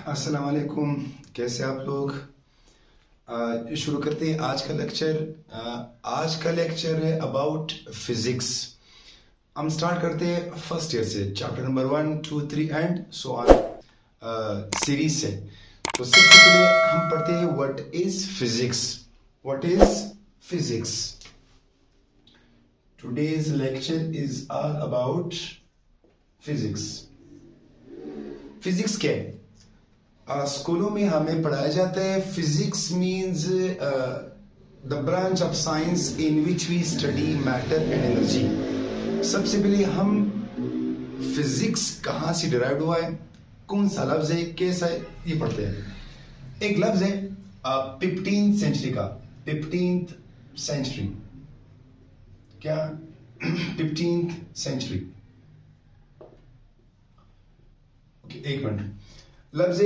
अस्सलाम वालेकुम। कैसे आप लोग। शुरू करते हैं आज का लेक्चर। आज का लेक्चर है अबाउट फिजिक्स। हम स्टार्ट करते हैं फर्स्ट ईयर से, chapter number 1, 2, 3 and so on series से। तो सबसे पहले हम पढ़ते हैं what is physics. What is physics. Today's lecture is all about physics. Physics क्या है? स्कूलों में हमें पढ़ाया जाता है physics means the branch of science in which we study matter and energy. सबसे पहले हम फिजिक्स कहाँ से डिराइव हुआ है, कौन सा लफ्ज है, कैसा है, ये पढ़ते हैं। एक लफ्ज है 15th सेंचुरी का। 15th सेंचुरी क्या? 15th century. ओके, एक मिनट। लफ्ज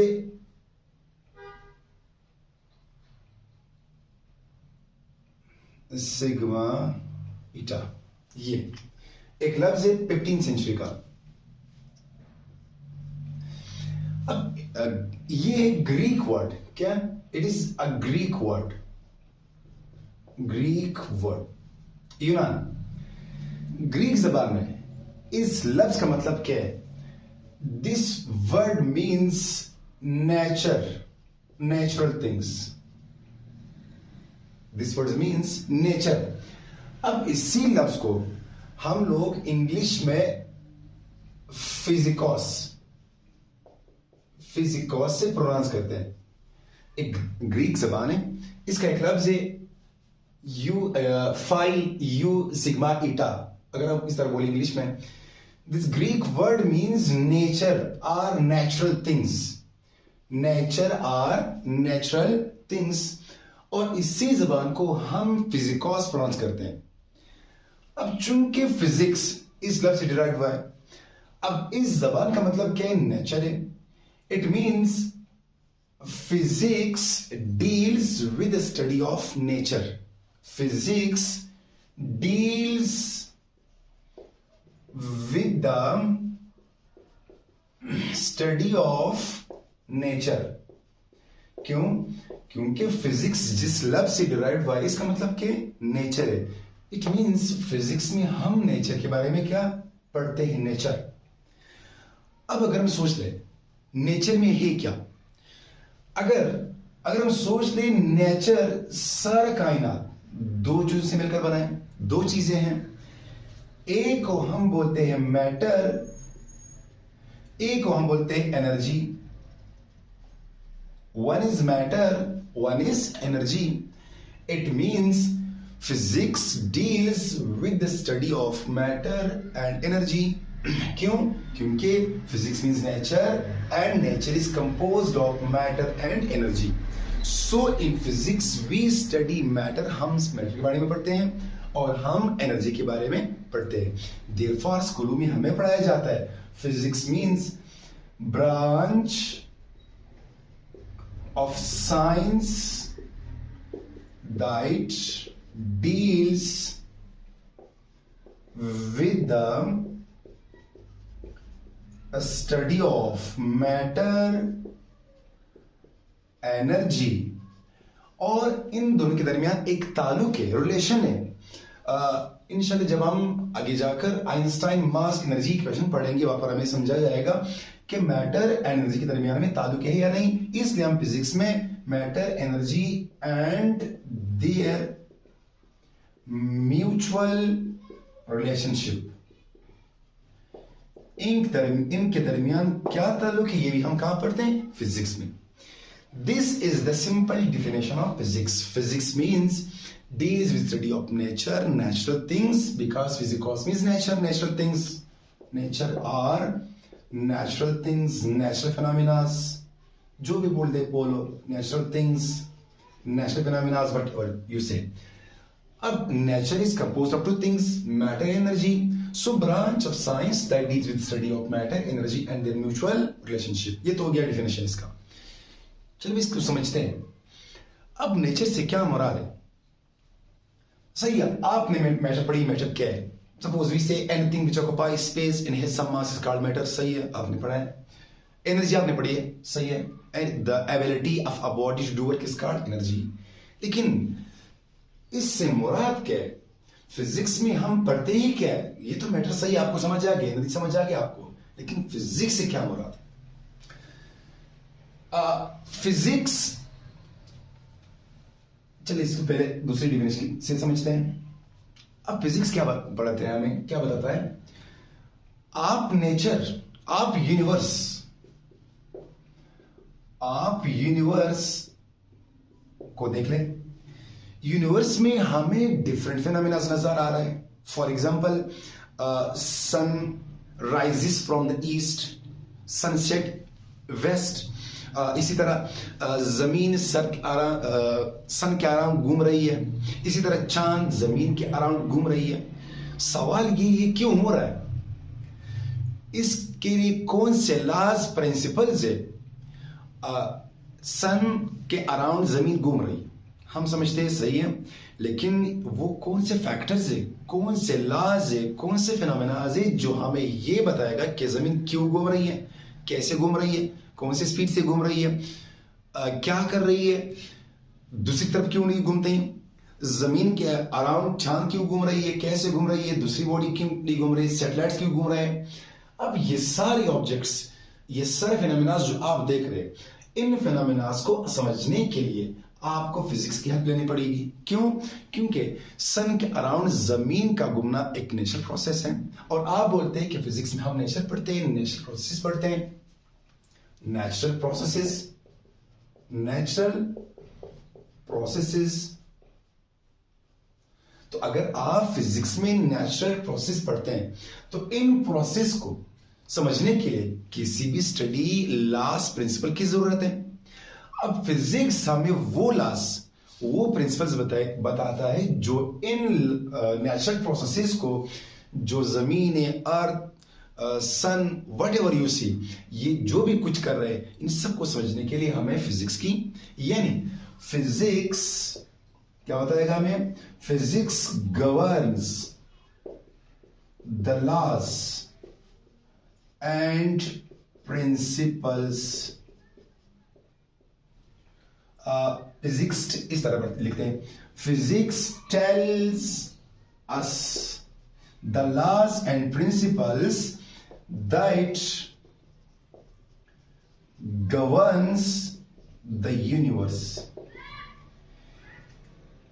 सिग्मा ईटा, ये एक लफ्ज है 15th सेंचुरी का। अब ये ग्रीक वर्ड, क्या? It is a Greek word. Greek word, यूनान। ग्रीक जबान में इस लफ्ज का मतलब क्या है? This word means nature, natural things. This word means nature. अब इसी लफ्ज को हम लोग इंग्लिश में फिजिकोस से प्रोनाउंस करते हैं। एक ग्रीक जबान है, इसका एक लफ्ज है यू सिग्मा ईटा। अगर आप इस तरह बोले इंग्लिश में, this Greek word means nature or natural things. Nature or natural things. और इसी जबान को हम फिजिकोस प्रोनाउंस करते हैं। अब चूंकि फिजिक्स इस लफ्ज से डिराइव हुआ है, अब इस जबान का मतलब क्या है? नेचर है। It means physics deals with the study of nature. Physics deals with the study of nature। क्यों? क्योंकि फिजिक्स जिस लफ्ज से डिराइव हुआ है, इसका मतलब क्या? नेचर है। इट मीन्स फिजिक्स में हम नेचर के बारे में क्या पढ़ते हैं? नेचर। अब अगर हम सोच ले नेचर में है क्या, अगर हम सोच ले नेचर सारा कायनात दो चीजों से मिलकर बना है। दो चीजें हैं, एक को हम बोलते हैं मैटर, एक को हम बोलते हैं energy. One is matter, one is energy. It means physics deals with the study of matter and energy. क्यों? क्योंकि physics means nature and nature is composed of matter and energy. So in physics we study matter. हम matter के बारे में पढ़ते हैं और हम एनर्जी के बारे में पढ़ते हैं। देयरफॉर स्कूलों में हमें पढ़ाया जाता है physics means branch of science that deals with the study of matter, energy. और इन दोनों के दरमियान एक ताल्लुक है, रिलेशन है। इंशाल्लाह जब हम आगे जाकर आइंस्टाइन मास एनर्जी इक्वेशन पढ़ेंगे, वहां पर हमें समझा जाएगा कि मैटर एनर्जी के दरमियान में ताल्लुक है या नहीं। इसलिए हम फिजिक्स में matter, energy and there mutual relationship, इनके दरमियान क्या ताल्लुक है, ये भी हम कहां पढ़ते हैं? फिजिक्स में। This is the simple definition of physics. Physics means deals with study of nature, natural things, because physicos means nature, natural things. Nature are natural things, natural phenomena. जो भी बोल दे बोलो, natural things, natural phenomena, whatever you say. अब nature is composed of two things, matter and energy. So branch of science that deals with study of matter, energy and their mutual relationship. ये तो हो गया definition इसका। चलो इसको समझते हैं। अब nature से क्या मुराद है? सही है, आपने मैटर पढ़ी। मैटर क्या है? Suppose we say anything which occupies space in his some mass is called matter. सही है, आपने पढ़ा है। एनर्जी आपने पढ़ी है, सही है, and the ability of a body to do work is called energy. लेकिन इससे मुराद क्या है? फिजिक्स में हम पढ़ते ही क्या है? ये तो मैटर सही आपको समझ आ गया, एनर्जी समझ आ गया आपको, लेकिन फिजिक्स से क्या मुराद है? फिजिक्स, चलिए इसको पहले दूसरी डिफिनेशन से समझते हैं। अब फिजिक्स क्या पढ़ाते हैं, हमें क्या बताता है? आप नेचर, आप यूनिवर्स को देख लें। यूनिवर्स में हमें डिफरेंट फिनोमेना नजर आ रहा है। For example, sun rises from the east, sunset west. इसी तरह जमीन सन के अराउंड घूम रही है, इसी तरह चांद जमीन के अराउंड घूम रही है। सवाल ये क्यों हो रहा है? इसके लिए कौन से लॉज प्रिंसिपल्स है? सन के अराउंड जमीन घूम रही है, हम समझते हैं सही है, लेकिन वो कौन से फैक्टर्स है, कौन से लॉज है, कौन से फिनोमेनाज है जो हमें ये बताएगा कि जमीन क्यों घूम रही है, कैसे घूम रही है, कौन सी स्पीड से घूम रही है, क्या कर रही है, दूसरी तरफ क्यों नहीं घूमते हैं, जमीन के अराउंड चांद क्यों घूम रही है, कैसे घूम रही है, दूसरी बॉडी क्यों नहीं घूम रही है, सैटेलाइट्स क्यों घूम रहे हैं। अब ये सारे ऑब्जेक्ट्स, ये सारे फिनोमेनाज जो आप देख रहे हैं, इन फिनोमेनाज को समझने के लिए आपको फिजिक्स की हेल्प लेनी पड़ेगी। क्यों? क्योंकि सन के अराउंड जमीन का घूमना एक नेचुरल प्रोसेस है, और आप बोलते हैं कि फिजिक्स में हम नेचर पढ़ते हैं, नेचुरल प्रोसेस पढ़ते हैं। नेचुरल प्रोसेसेस, तो अगर आप फिजिक्स में नेचुरल प्रोसेस पढ़ते हैं तो इन प्रोसेस को समझने के लिए किसी भी स्टडी लॉस प्रिंसिपल की जरूरत है। अब फिजिक्स हमें वो लॉस, वो प्रिंसिपल्स बताता है जो इन नेचुरल प्रोसेसेस को, जो जमीन है, अर्थ, सन, वट एवर यू सी, ये जो भी कुछ कर रहे हैं, इन सबको समझने के लिए हमें फिजिक्स की, यानी फिजिक्स क्या बताएगा हमें? Physics governs the laws and principles. Physics इस तरह पर लिखते हैं, physics tells us the laws and principles that governs the universe.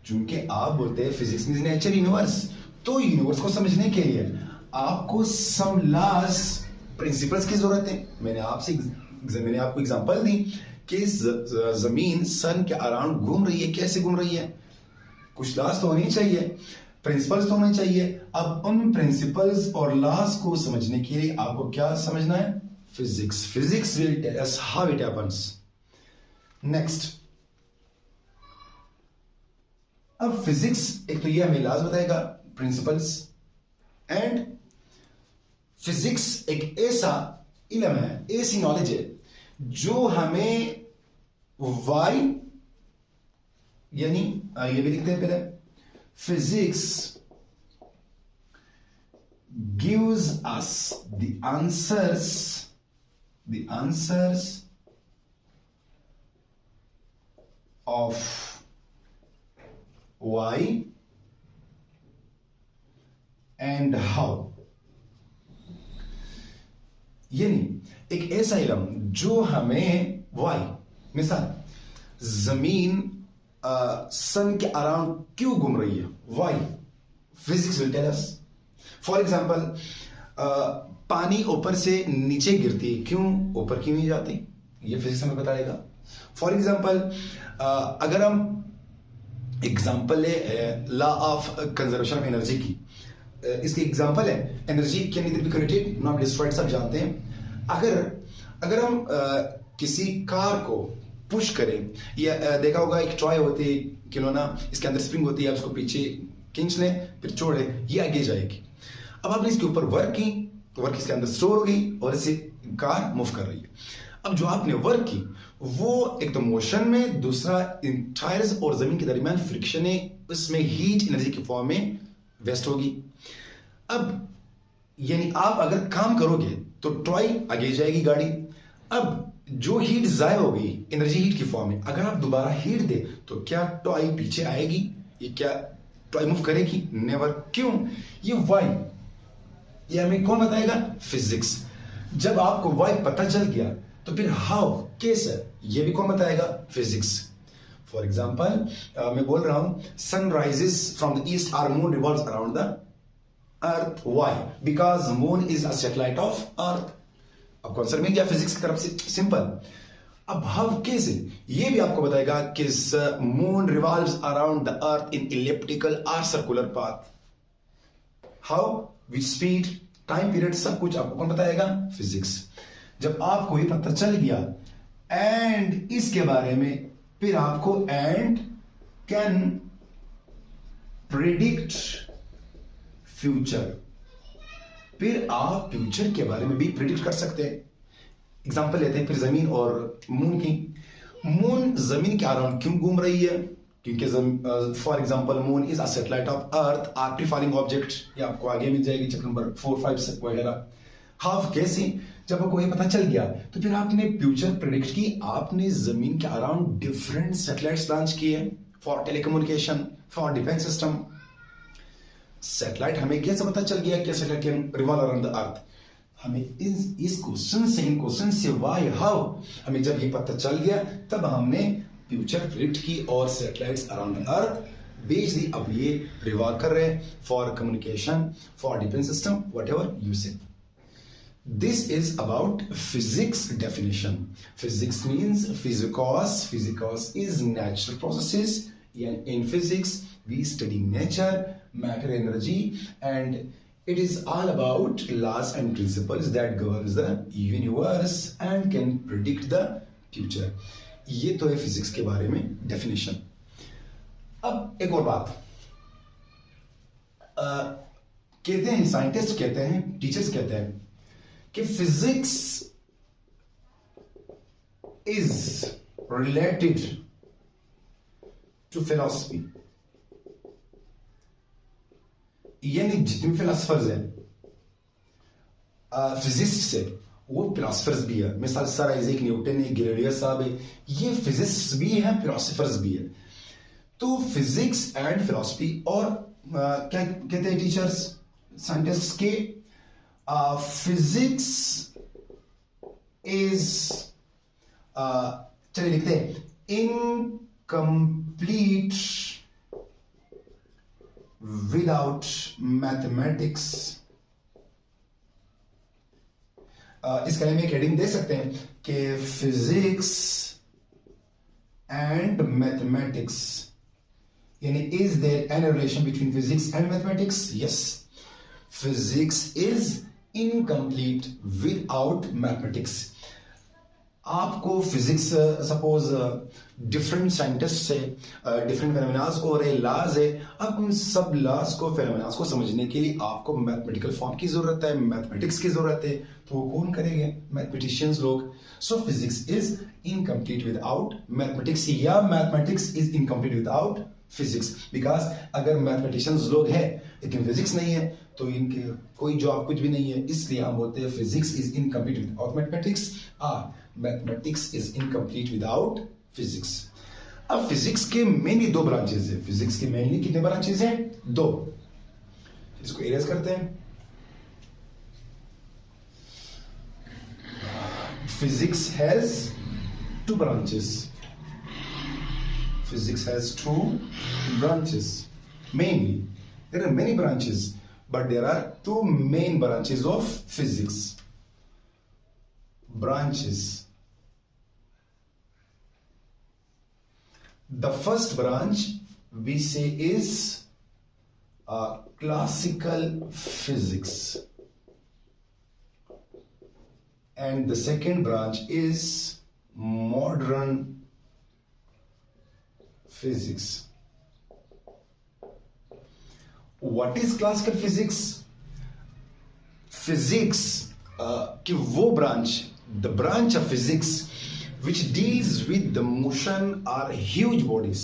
चूंकि आप बोलते हैं फिजिक्स मींस नेचर यूनिवर्स, तो यूनिवर्स को समझने के लिए आपको सम लॉज प्रिंसिपल्स की जरूरत है। मैंने आपको एग्जांपल दी कि जमीन सन के अराउंड घूम रही है, कैसे घूम रही है, कुछ लॉज तो होनी चाहिए, प्रिंसिपल्स तो होने चाहिए। अब उन प्रिंसिपल्स और लॉज को समझने के लिए आपको क्या समझना है? Physics will tell us how it happens. Next, अब फिजिक्स एक तो ये हमें लॉज बताएगा, प्रिंसिपल्स, एंड फिजिक्स एक ऐसा इल्म है, ऐसी नॉलेज है जो हमें वाई, यानी ये भी लिखते हैं पहले, physics gives us the answers of why and how, यानी एक ऐसा इल्म जो हमें वाई, मिसाल जमीन सन के अराउंड क्यों घूम रही है, why, physics will tell us. For example, पानी ऊपर से नीचे गिरती है, क्यों ऊपर क्यों नहीं जाती, ये फिजिक्स हमें बताएगा। फॉर एग्जांपल, अगर हम एग्जाम्पल है law of conservation of energy की, इसकी एग्जाम्पल है energy can neither be created not destroyed, सब जानते हैं। अगर हम किसी कार को पुश करें, या देखा होगा एक टॉय होती है खिलौना, इसके अंदर स्प्रिंग होती है, आप उसको पीछे खींच लें फिर छोड़े, ये आगे जाएगी। अब आपने इसके ऊपर वर्क की, तो वर्क इसके अंदर स्टोर हो गई और इसे कार मूव कर रही है। अब जो आपने वर्क की वो एक तो मोशन में, दूसरा टायर्स और जमीन के दरमियान फ्रिक्शन है, उसमें हीट एनर्जी के फॉर्म में वेस्ट होगी। अब यानी आप अगर काम करोगे तो टॉय आगे जाएगी गाड़ी, अब जो हीट जाया हो गई एनर्जी हीट की फॉर्म में, अगर आप दोबारा हीट दे तो क्या टॉय पीछे आएगी? ये क्या टॉय मूव करेगी? नेवर। क्यों? ये वाई, ये हमें कौन बताएगा? फिजिक्स। जब आपको वाई पता चल गया तो फिर हाउ, कैसे, ये भी कौन बताएगा? फिजिक्स। फॉर एग्जाम्पल मैं बोल रहा हूं sun rises from the east, our moon revolves around the earth. Why? Because moon is a satellite of earth. अब कौन सा मिल गया फिजिक्स की तरफ से? सिंपल। अब हाउ, कैसे, ये भी आपको बताएगा कि moon revolves around the earth in elliptical और circular path. How, which speed, time period, सब कुछ आपको कौन बताएगा? फिजिक्स। जब आपको ये पता चल गया एंड इसके बारे में, फिर आपको एंड कैन प्रिडिक्ट फ्यूचर, फिर आप फ्यूचर के बारे में भी प्रिडिक्ट कर सकते हैं। एग्जांपल लेते हैं फिर जमीन और मून की। मून जमीन के अराउंड क्यों घूम रही है? क्योंकि for example moon is a satellite of earth, artery falling object, ये आपको आगे मिल जाएगी चैप्टर नंबर 4, 5 वगैरह। हाफ, कैसे? जब आपको ये पता चल गया तो फिर आपने फ्यूचर प्रिडिक्ट की, आपने जमीन के अराउंड डिफरेंट सैटेलाइट्स लॉन्च किए for telecommunication, for defence system. Satellite हमें कैसे पता चल गया कि satellite can revolve around the अर्थ? हमें इस क्वेश्चन से, इन क्वेश्चन से व्हाई, हाउ, हमें जब ये पता चल गया तब हमने फ्यूचर प्रिडिक्ट की और सैटेलाइट्स अराउंड द अर्थ भेज दी। अब ये रिवॉल्व कर रहे हैं for communication, for defence system, whatever you से। This is about physics definition. Physics means physicos. Physicos is natural processes. In physics, we study nature, matter, energy, and it is all about laws and principles that governs the universe and can predict the future. ये तो है physics के बारे में definition. अब एक और बात, कहते हैं साइंटिस्ट, कहते हैं टीचर्स, कहते हैं कि physics is related to philosophy. यानी जितने फिलोसफर्स हैं फिजिसिस्ट से, वो फिलोसफर्स भी है। मिसाल सर आइजैक न्यूटन है, गैलीलियो साहब है, ये फिजिसिस्ट भी हैं, फिलोसफर्स भी है। तो फिजिक्स एंड फिलॉसफी, और क्या कहते हैं टीचर्स, साइंटिस्ट के, फिजिक्स इज, चलिए लिखते हैं, इनकम्प्लीट विदाउट मैथमेटिक्स। इसके लिए एक हेडिंग दे सकते हैं कि फिजिक्स एंड मैथमेटिक्स, यानी is there any relation between physics and mathematics? Yes, physics is incomplete without mathematics. आपको फिजिक्स, सपोज डिफरेंट साइंटिस्ट से डिफरेंट फेनोमेनास को, और लॉज है, अब उन सब लॉज को, फेनोमेनास को समझने के लिए आपको मैथमेटिकल फॉर्म की जरूरत है, मैथमेटिक्स की जरूरत है। तो वो कौन करेंगे? मैथमेटिशियंस लोग। So physics is incomplete without mathematics, या mathematics is incomplete without physics. Because अगर मैथमेटिशियंस लोग हैं लेकिन फिजिक्स नहीं है तो इनके कोई जॉब कुछ भी नहीं है। इसलिए हम बोलते हैं physics is incomplete without mathematics, mathematics is incomplete without physics. अब फिजिक्स के मेनली दो ब्रांचेस है। फिजिक्स के मेनली कितने ब्रांचेस हैं? दो। इसको इरेज करते हैं। Physics has two branches. Physics has two branches. Mainly, there are many branches, but there are two main branches of physics. Branches. The first branch we say is classical physics, and the second branch is modern physics. What is classical physics? Physics की वो branch, the branch of physics which deals with the motion or huge bodies,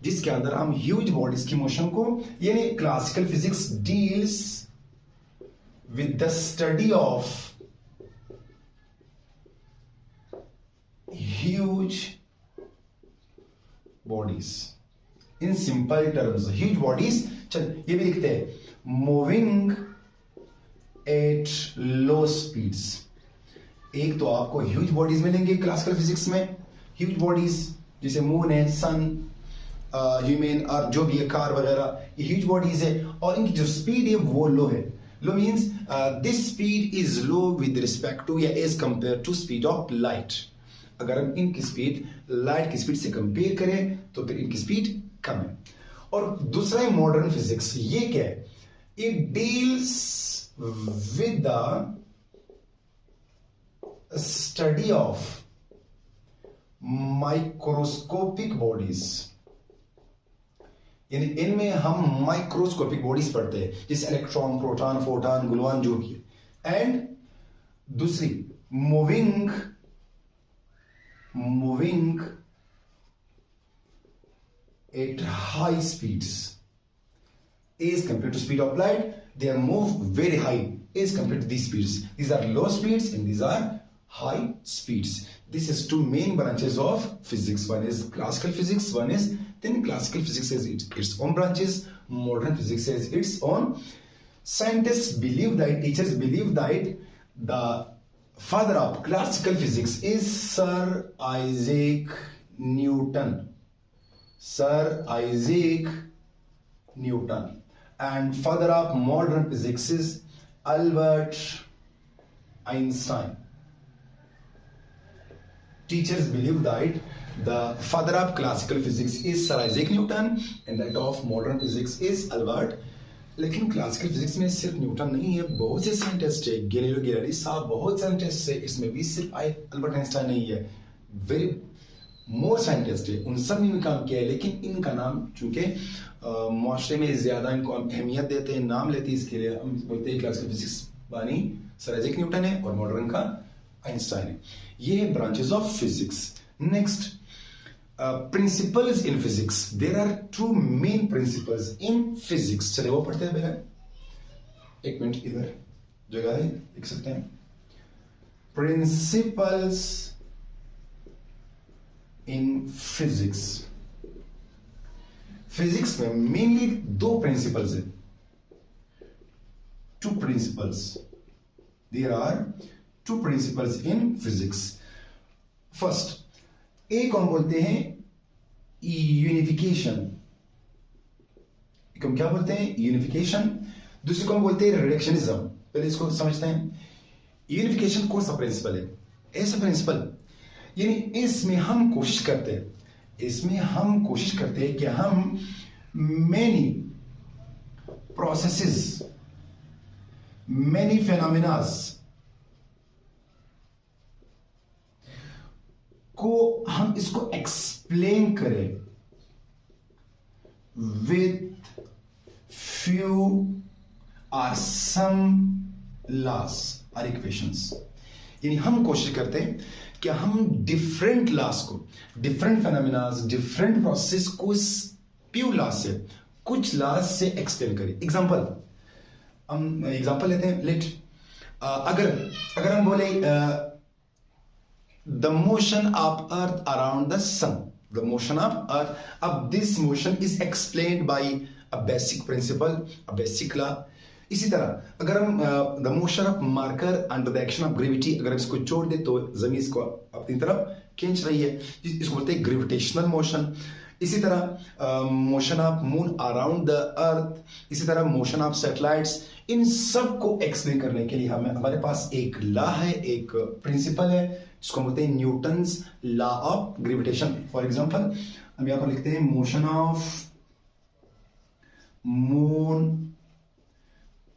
जिसके अंदर हम huge bodies की motion को, यानी classical physics deals with the study of huge bodies. In simple terms huge bodies, चल ये भी लिखते हैं, मूविंग एट लो स्पीड्स। एक तो आपको ह्यूज बॉडीज मिलेंगे क्लासिकल फिजिक्स में, ह्यूज बॉडीज जैसे मून है, सन, ह्यूमन और जो भी है कार वगैरह, ये ह्यूज बॉडीज है और इनकी जो स्पीड है वो लो है। Low means this speed is low with respect to या as compare to speed of light. अगर हम इनकी स्पीड लाइट की स्पीड से कंपेयर करें तो फिर इनकी स्पीड कम है। और दूसरा है मॉडर्न फिजिक्स, ये क्या है, it deals with the study of microscopic bodies, यानी इनमें हम माइक्रोस्कोपिक बॉडीज पढ़ते हैं जैसे इलेक्ट्रॉन, प्रोटॉन, फोटॉन, ग्लूऑन जो भी है। एंड दूसरी moving at high speeds as compare to speed of light, they are move very high as compared to these speeds. These are low speeds and these are high speeds. This is two main branches of physics. One is classical physics, one is then classical physics has its own branches, modern physics has its own. Scientists believe that, teachers believe that the father of classical physics is Sir Isaac Newton. Sir Isaac Newton. And father of modern physics is Albert Einstein. Teachers believe that the father of classical physics is Sir Isaac Newton and that of modern physics is Albert. लेकिन classical physics में सिर्फ Newton नहीं है, बहुत से scientist है, Galileo Galilei साहब, बहुत साइंटिस्ट है, इसमें भी सिर्फ अल्बर्ट आइंस्टाइन नहीं है, वेरी मोर साइंटिस्ट है, उन सब ने काम किया है। लेकिन इनका नाम चूंकि माशरे में ज्यादा इनको अहमियत देते हैं, नाम लेते हैं, इसके लिए हम बोलते हैं क्लासिकल फिजिक्स बानी सर आइजैक न्यूटन है और मॉडर्न का आइंस्टाइन है। ये है branches of physics. Next, principles in physics. There are two main principles in physics. चलिए वो पढ़ते हैं पहले, एक मिनट इधर जगह है, लिख सकते हैं। Principles in physics. फिजिक्स में मेनली दो प्रिंसिपल्स है, two principles. There are two principles in physics. First, एक हम बोलते हैं यूनिफिकेशन, हम क्या बोलते हैं, यूनिफिकेशन। दूसरे को हम बोलते हैं रिडक्शनिज्म। पहले इसको समझते हैं। यूनिफिकेशन कौन सा प्रिंसिपल है, ऐसा प्रिंसिपल यानी इसमें हम कोशिश करते हैं, कि हम मेनी प्रोसेसेस, मेनी फेनोमेनास को हम इसको एक्सप्लेन करें विद फ्यू और सम लॉस और इक्वेशंस। यानी हम कोशिश करते हैं कि हम डिफरेंट लॉस को, डिफरेंट फेनोमेनास, डिफरेंट प्रोसेस को फ्यू लॉस से, कुछ लॉस से एक्सप्लेन करें। एग्जांपल, हम एग्जांपल लेते हैं। लेट अगर हम बोले the motion of earth around the sun, the motion of earth, अब this motion is explained by a basic principle, a basic law. इसी तरह अगर हम the motion of marker under the action of gravity, अगर इसको छोड़ दे तो जमीन इसको अपनी तरफ खींच रही है, इसको बोलते हैं ग्रेविटेशनल मोशन। इसी तरह motion of moon around the अर्थ, इसी तरह मोशन ऑफ सैटेलाइट्स। इन सब को एक्सप्लेन करने के लिए हमारे पास एक लॉ है, एक प्रिंसिपल है, इसको बोलते हैं Newton's law of gravitation. For example हम यहां पर लिखते हैं मोशन ऑफ मून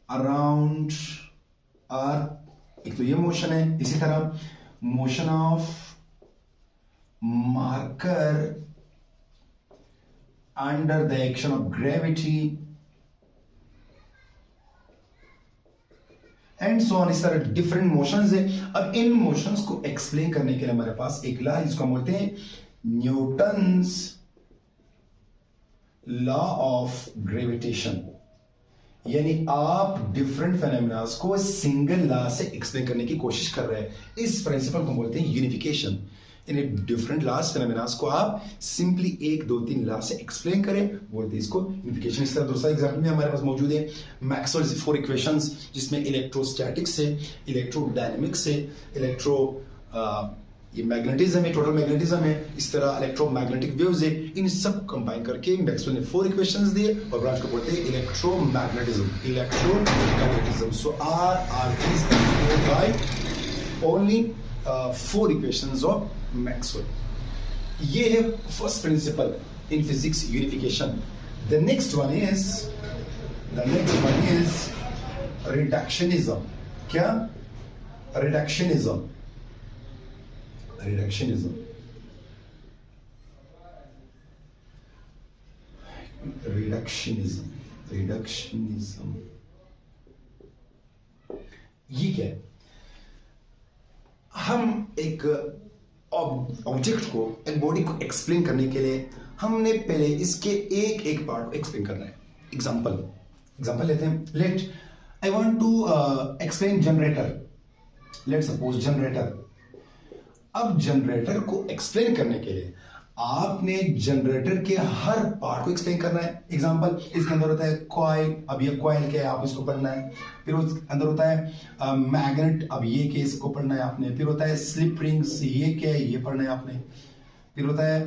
अराउंड अर्थ, एक तो ये मोशन है। इसी तरह motion of marker under the action of gravity and so on. इस तरह डिफरेंट मोशंस है। अब इन मोशंस को एक्सप्लेन करने के लिए हमारे पास एक लॉ है जिसको हम बोलते हैं न्यूटन्स लॉ ऑफ ग्रेविटेशन। यानी आप डिफरेंट फेनोमेनास को सिंगल लॉ से एक्सप्लेन करने की कोशिश कर रहे हैं। इस प्रिंसिपल को बोलते हैं यूनिफिकेशन। इन डिफरेंट लॉस फिनोमेनास को आप सिंपली 1 2 3 लॉ से एक्सप्लेन करें, बोलते इसको यूनिफिकेशन। इस तरह दूसरा एग्जांपल भी हमारे पास मौजूद है, मैक्सवेल्स 4 इक्वेशंस, जिसमें इलेक्ट्रोस्टैटिक्स है, इलेक्ट्रोडायनेमिक्स है, ये मैग्नेटिज्म है, टोटल मैग्नेटिज्म है, इस तरह इलेक्ट्रोमैग्नेटिक वेव्स है। इन सब कंबाइन करके मैक्सवेल ने 4 इक्वेशंस दिए और ब्रांच को बोलते हैं electromagnetism. So are is by only 4 equations of Maxwell. ये है first principle in physics, unification. The next one is reductionism. क्या? रिडक्शनिज्म। ये क्या है? हम एक ऑब्जेक्ट को, एक बॉडी को एक्सप्लेन करने के लिए हमने पहले इसके एक पार्ट को एक्सप्लेन करना है। एग्जांपल लेते हैं। Let I want to explain generator. Let suppose generator. अब जनरेटर को एक्सप्लेन करने के लिए आपने जनरेटर के हर पार्ट को एक्सप्लेन करना है। एग्जांपल, इसके अंदर होता है कॉइल। अब ये कॉइल क्या है, आप इसको पढ़ना है। फिर उसके अंदर होता है मैग्नेट। अब ये केस को पढ़ना है आपने। फिर होता है स्लिप रिंग्स, ये क्या है, ये पढ़ना है आपने। फिर होता है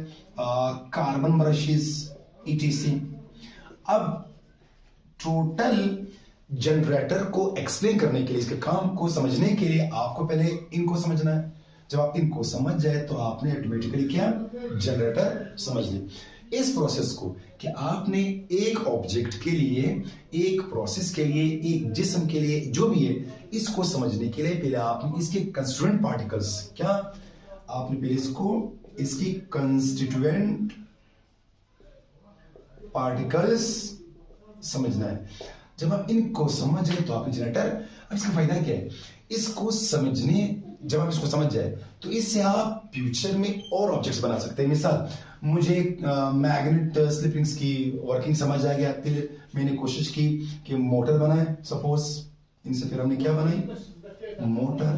कार्बन ब्रशेस, ETC। अब टोटल जनरेटर को एक्सप्लेन करने के लिए, इसके काम को समझने के लिए आपको पहले इनको समझना है। जब आप इनको समझ जाए तो आपने ऑटोमेटिकली क्या, जनरेटर समझ लें। इस प्रोसेस को कि आपने एक ऑब्जेक्ट के लिए, एक प्रोसेस के लिए, एक जिस्म के लिए, जो भी है, इसको समझने के लिए पहले आपने इसके कंस्टिट्यूएंट पार्टिकल्स, क्या आपने पहले इसकी कंस्टिट्यूएंट पार्टिकल्स समझना है। जब आप इनको समझ गए तो आपने जनरेटर। अब इसका फायदा क्या है? इसको समझने, जब आप इसको समझ जाए तो इससे आप फ्यूचर में और ऑब्जेक्ट्स बना सकते हैं। मिसाल, मुझे मैग्नेट स्लिप रिंग्स की वर्किंग समझ आ गया, फिर मैंने कोशिश की कि मोटर बनाए। सपोज इनसे फिर हमने क्या बनाई, मोटर।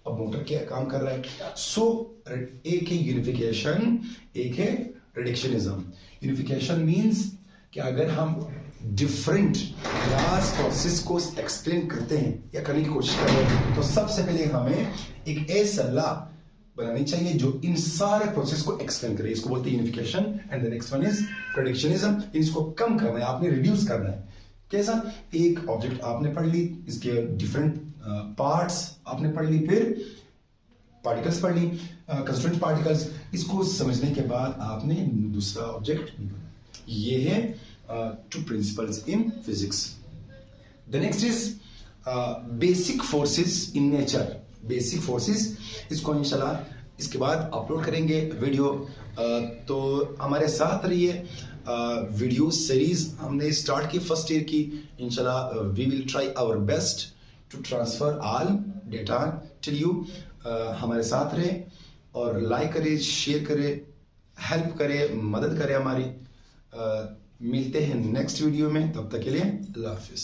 अब मोटर क्या काम कर रहा है? सो एक है यूनिफिकेशन, एक है रिडक्शनिज्म। यूनिफिकेशन मींस कि अगर हम डिफरेंट क्लास प्रोसेस को एक्सप्लेन करते हैं या करने की कोशिश कर रहे हैं, तो सबसे पहले हमें एक ऐसा लॉ बनानी चाहिए जो इन सारे प्रोसेस को एक्सप्लेन करे। इसको बोलते हैं unification. And the next one is reductionism. इसको कम करना है, आपने रिड्यूस करना है। कैसा? एक ऑब्जेक्ट आपने पढ़ ली, इसके डिफरेंट पार्ट्स आपने पढ़ ली, फिर पार्टिकल्स पढ़ ली, कंस्टिट्यूएंट पार्टिकल्स। इसको समझने के बाद आपने दूसरा ऑब्जेक्ट भी पढ़ा। ये है two principles in physics. The next is basic forces in nature. Basic forces, इसको इंशाल्लाह इसके बाद अपलोड करेंगे वीडियो। तो हमारे साथ रहिए। वीडियो सीरीज हमने स्टार्ट की फर्स्ट ईयर की। इंशाल्लाह we will try our best to transfer all data till you. हमारे साथ रहे और लाइक करें, शेयर करें, हेल्प करें, मदद करें हमारी। मिलते हैं नेक्स्ट वीडियो में, तब तक के लिए अल्लाह हाफिज।